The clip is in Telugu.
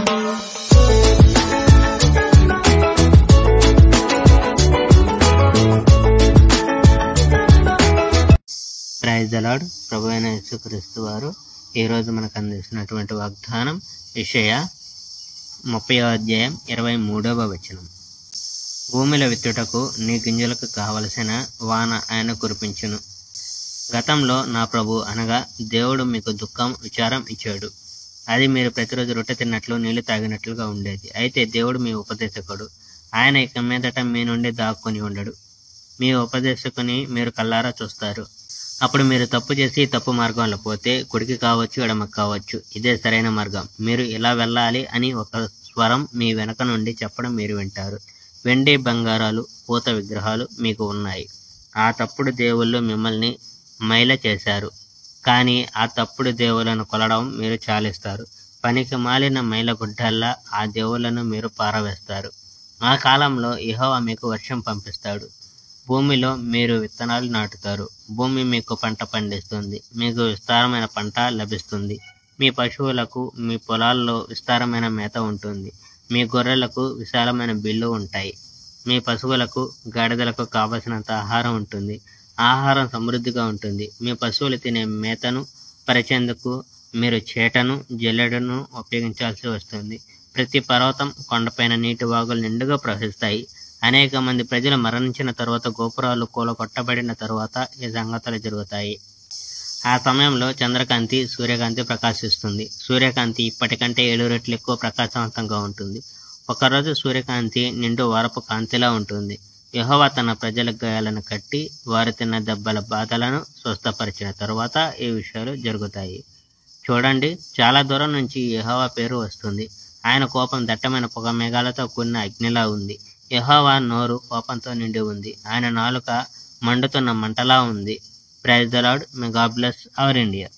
Praise the lord. ప్రభువైన యేసుక్రీస్తు వారు ఈరోజు మనకు అందిస్తున్నటువంటి వాగ్దానం యెషయా 30:23. భూమిలో విత్తుటకు నీ గింజలకు కావలసిన వాన ఆయన కురిపించును. గతంలో నా ప్రభు అనగా దేవుడు మీకు దుఃఖం విచారం ఇచ్చాడు. అది మీరు ప్రతిరోజు రొట్టె తిన్నట్లు నీళ్లు తాగినట్లుగా ఉండేది. అయితే దేవుడు మీ ఉపదేశకుడు. ఆయన ఇక మీదట మీ నుండి దాక్కుని ఉండడు. మీ ఉపదేశకుని మీరు కల్లారా చూస్తారు. అప్పుడు మీరు తప్పు చేసి తప్పు మార్గంలో పోతే కుడికి కావచ్చు ఎడమకు కావచ్చు, ఇదే సరైన మార్గం, మీరు ఇలా వెళ్ళాలి అని ఒక స్వరం మీ వెనక నుండి చెప్పడం మీరు వింటారు. వెండి బంగారాలు పూత విగ్రహాలు మీకు ఉన్నాయి. ఆ తప్పుడు దేవుళ్ళు మిమ్మల్ని మైల చేశారు. కానీ ఆ తప్పుడు దేవుళ్ళను కొలడం మీరు చాలిస్తారు. పనికి మాలిన మైల గుడ్డల్లా ఆ దేవుళ్ళను మీరు పారవేస్తారు. ఆ కాలంలో యెహోవా మీకు వర్షం పంపిస్తాడు. భూమిలో మీరు విత్తనాలు నాటుతారు. భూమి మీకు పంట పండిస్తుంది. మీకు విస్తారమైన పంట లభిస్తుంది. మీ పశువులకు మీ పొలాల్లో విస్తారమైన మేత ఉంటుంది. మీ గొర్రెలకు విశాలమైన బిల్లు ఉంటాయి. మీ పశువులకు గాడిదలకు కావలసినంత ఆహారం ఉంటుంది. ఆహారం సమృద్ధిగా ఉంటుంది. మీ పశువులు తినే మేతను పరిచేందుకు మీరు చేటను జల్లెడను ఉపయోగించాల్సి వస్తుంది. ప్రతి పర్వతం కొండపైన నీటి వాగులు నిండుగా ప్రవహిస్తాయి. అనేక మంది ప్రజలు మరణించిన తరువాత, గోపురాలు కూలగొట్టబడిన తరువాత ఈ సంగతులు జరుగుతాయి. ఆ సమయంలో చంద్రకాంతి సూర్యకాంతి ప్రకాశిస్తుంది. సూర్యకాంతి ఇప్పటికంటే 7 రెట్లు ఎక్కువ ప్రకాశవంతంగా ఉంటుంది. ఒకరోజు సూర్యకాంతి నిండు వారపు కాంతిలా ఉంటుంది. యెహోవా తన ప్రజల గాయాలను కట్టి వారు తిన్న దెబ్బల బాధలను స్వస్థపరిచిన తరువాత ఈ విషయాలు జరుగుతాయి. చూడండి, చాలా దూరం నుంచి యెహోవా పేరు వస్తుంది. ఆయన కోపం దట్టమైన పొగ మేఘాలతో కూడిన అగ్నిలా ఉంది. యెహోవా నోరు కోపంతో నిండి ఉంది. ఆయన నాలుక మండుతున్న మంటలా ఉంది. Praise the lord. May God bless our India.